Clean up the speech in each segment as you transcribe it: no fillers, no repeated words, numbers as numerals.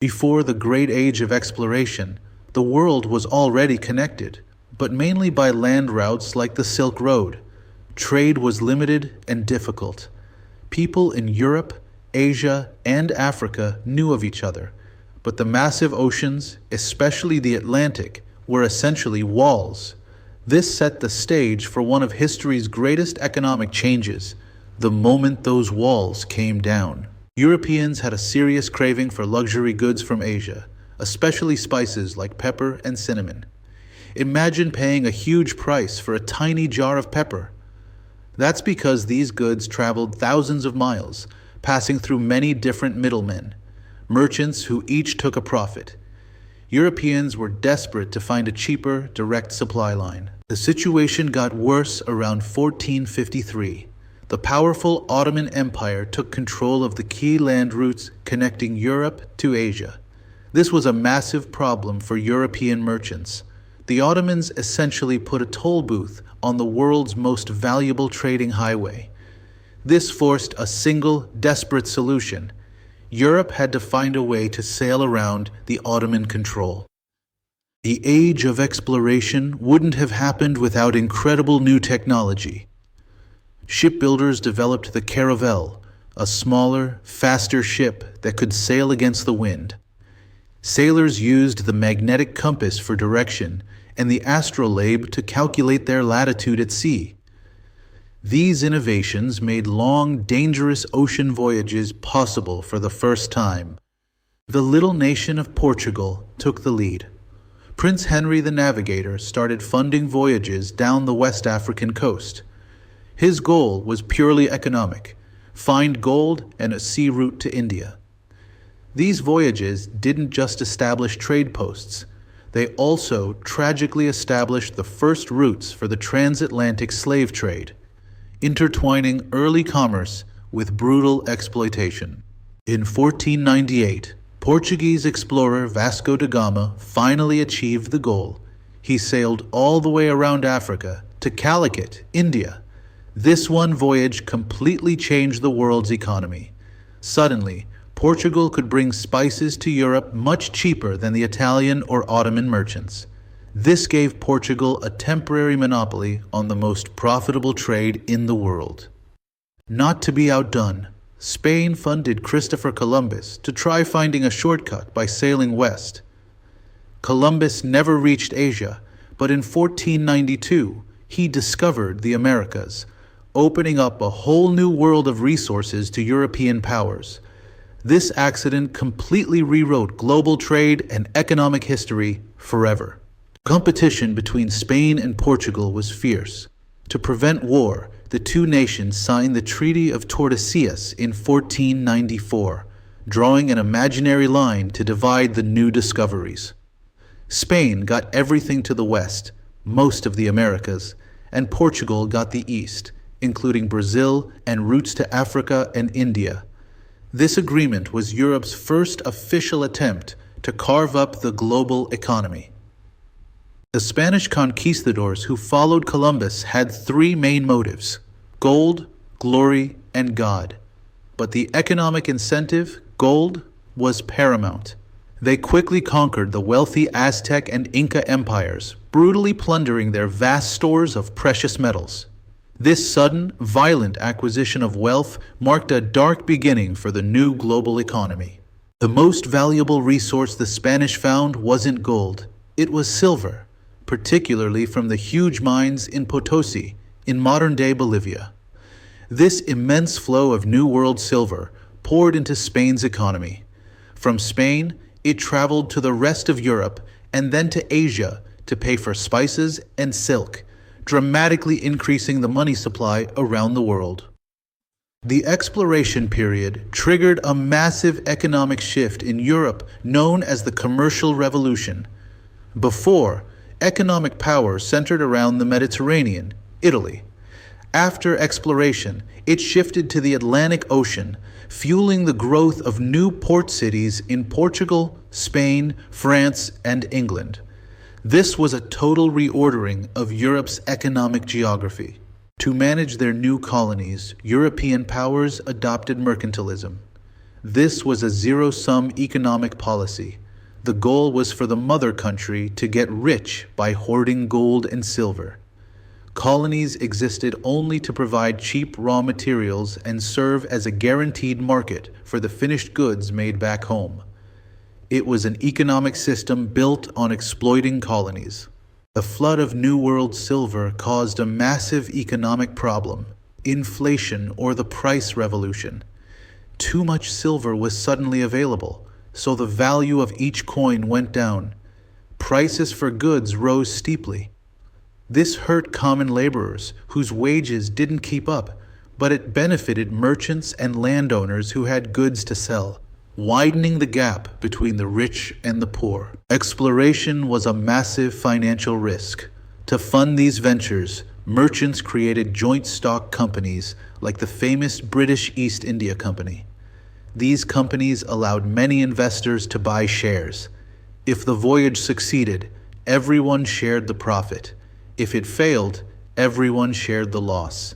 Before the great age of exploration, the world was already connected, but mainly by land routes like the Silk Road. Trade was limited and difficult. People in Europe, Asia, and Africa knew of each other, but the massive oceans, especially the Atlantic, were essentially walls. This set the stage for one of history's greatest economic changes, the moment those walls came down. Europeans had a serious craving for luxury goods from Asia, especially spices like pepper and cinnamon. Imagine paying a huge price for a tiny jar of pepper. That's because these goods traveled thousands of miles, passing through many different middlemen, merchants who each took a profit. Europeans were desperate to find a cheaper, direct supply line. The situation got worse around 1453. The powerful Ottoman Empire took control of the key land routes connecting Europe to Asia. This was a massive problem for European merchants. The Ottomans essentially put a toll booth on the world's most valuable trading highway. This forced a single, desperate solution. Europe had to find a way to sail around the Ottoman control. The age of exploration wouldn't have happened without incredible new technology. Shipbuilders developed the caravel, a smaller, faster ship that could sail against the wind. Sailors used the magnetic compass for direction and the astrolabe to calculate their latitude at sea. These innovations made long, dangerous ocean voyages possible for the first time. The little nation of Portugal took the lead. Prince Henry the Navigator started funding voyages down the West African coast. His goal was purely economic: find gold and a sea route to India. These voyages didn't just establish trade posts, they also tragically established the first routes for the transatlantic slave trade, intertwining early commerce with brutal exploitation. In 1498, Portuguese explorer Vasco da Gama finally achieved the goal. He sailed all the way around Africa to Calicut, India. This one voyage completely changed the world's economy. Suddenly, Portugal could bring spices to Europe much cheaper than the Italian or Ottoman merchants. This gave Portugal a temporary monopoly on the most profitable trade in the world. Not to be outdone, Spain funded Christopher Columbus to try finding a shortcut by sailing west. Columbus never reached Asia, but in 1492 he discovered the Americas, opening up a whole new world of resources to European powers. This accident completely rewrote global trade and economic history forever. Competition between Spain and Portugal was fierce. To prevent war, the two nations signed the Treaty of Tordesillas in 1494, drawing an imaginary line to divide the new discoveries. Spain got everything to the west, most of the Americas, and Portugal got the east, including Brazil and routes to Africa and India. This agreement was Europe's first official attempt to carve up the global economy. The Spanish conquistadors who followed Columbus had three main motives: gold, glory, and God. But the economic incentive, gold, was paramount. They quickly conquered the wealthy Aztec and Inca empires, brutally plundering their vast stores of precious metals. This sudden, violent acquisition of wealth marked a dark beginning for the new global economy. The most valuable resource the Spanish found wasn't gold, it was silver, particularly from the huge mines in Potosi, in modern-day Bolivia. This immense flow of New World silver poured into Spain's economy. From Spain, it traveled to the rest of Europe and then to Asia to pay for spices and silk, dramatically increasing the money supply around the world. The exploration period triggered a massive economic shift in Europe known as the Commercial Revolution. Before, economic power centered around the Mediterranean, Italy. After exploration, it shifted to the Atlantic Ocean, fueling the growth of new port cities in Portugal, Spain, France, and England. This was a total reordering of Europe's economic geography. To manage their new colonies, European powers adopted mercantilism. This was a zero-sum economic policy. The goal was for the mother country to get rich by hoarding gold and silver. Colonies existed only to provide cheap raw materials and serve as a guaranteed market for the finished goods made back home. It was an economic system built on exploiting colonies. The flood of New World silver caused a massive economic problem, inflation or the price revolution. Too much silver was suddenly available, so the value of each coin went down. Prices for goods rose steeply. This hurt common laborers whose wages didn't keep up, but it benefited merchants and landowners who had goods to sell, widening the gap between the rich and the poor. Exploration was a massive financial risk. To fund these ventures, merchants created joint stock companies like the famous British East India Company. These companies allowed many investors to buy shares. If the voyage succeeded, everyone shared the profit. If it failed, everyone shared the loss.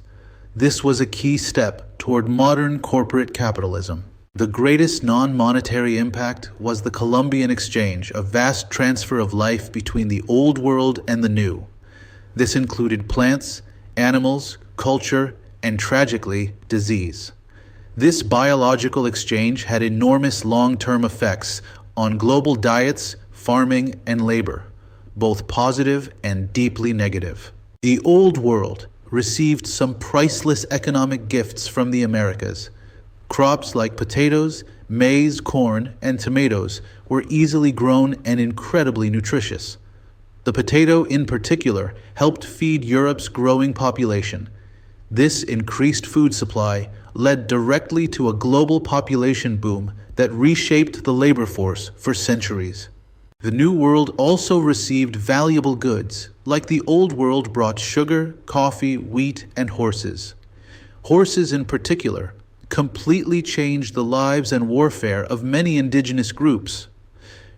This was a key step toward modern corporate capitalism. The greatest non-monetary impact was the Columbian Exchange, a vast transfer of life between the old world and the new. This included plants, animals, culture, and tragically, disease. This biological exchange had enormous long-term effects on global diets, farming, and labor, both positive and deeply negative. The Old World received some priceless economic gifts from the Americas. Crops like potatoes, maize, corn, and tomatoes were easily grown and incredibly nutritious. The potato, in particular, helped feed Europe's growing population. This increased food supply led directly to a global population boom that reshaped the labor force for centuries. The New World also received valuable goods, like the Old World brought sugar, coffee, wheat, and horses. Horses in particular completely changed the lives and warfare of many indigenous groups.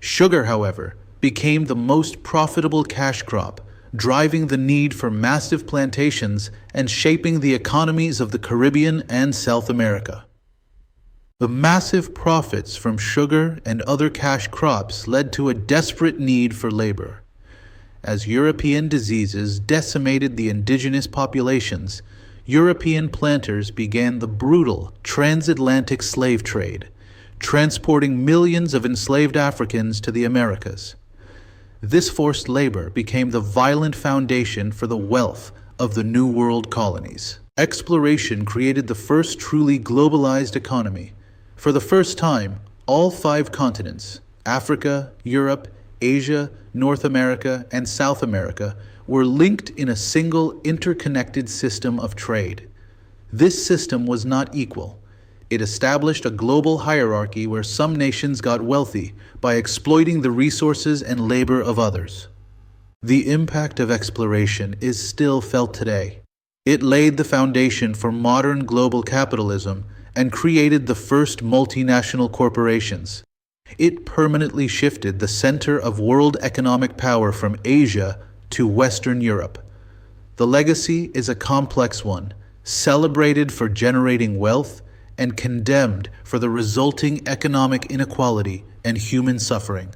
Sugar, however, became the most profitable cash crop, driving the need for massive plantations and shaping the economies of the Caribbean and South America. The massive profits from sugar and other cash crops led to a desperate need for labor. As European diseases decimated the indigenous populations, European planters began the brutal transatlantic slave trade, transporting millions of enslaved Africans to the Americas. This forced labor became the violent foundation for the wealth of the New World colonies. Exploration created the first truly globalized economy. For the first time, all 5 continents, Africa, Europe, Asia, North America, and South America, were linked in a single interconnected system of trade. This system was not equal. It established a global hierarchy where some nations got wealthy by exploiting the resources and labor of others. The impact of exploration is still felt today. It laid the foundation for modern global capitalism and created the first multinational corporations. It permanently shifted the center of world economic power from Asia to Western Europe. The legacy is a complex one, celebrated for generating wealth and condemned for the resulting economic inequality and human suffering.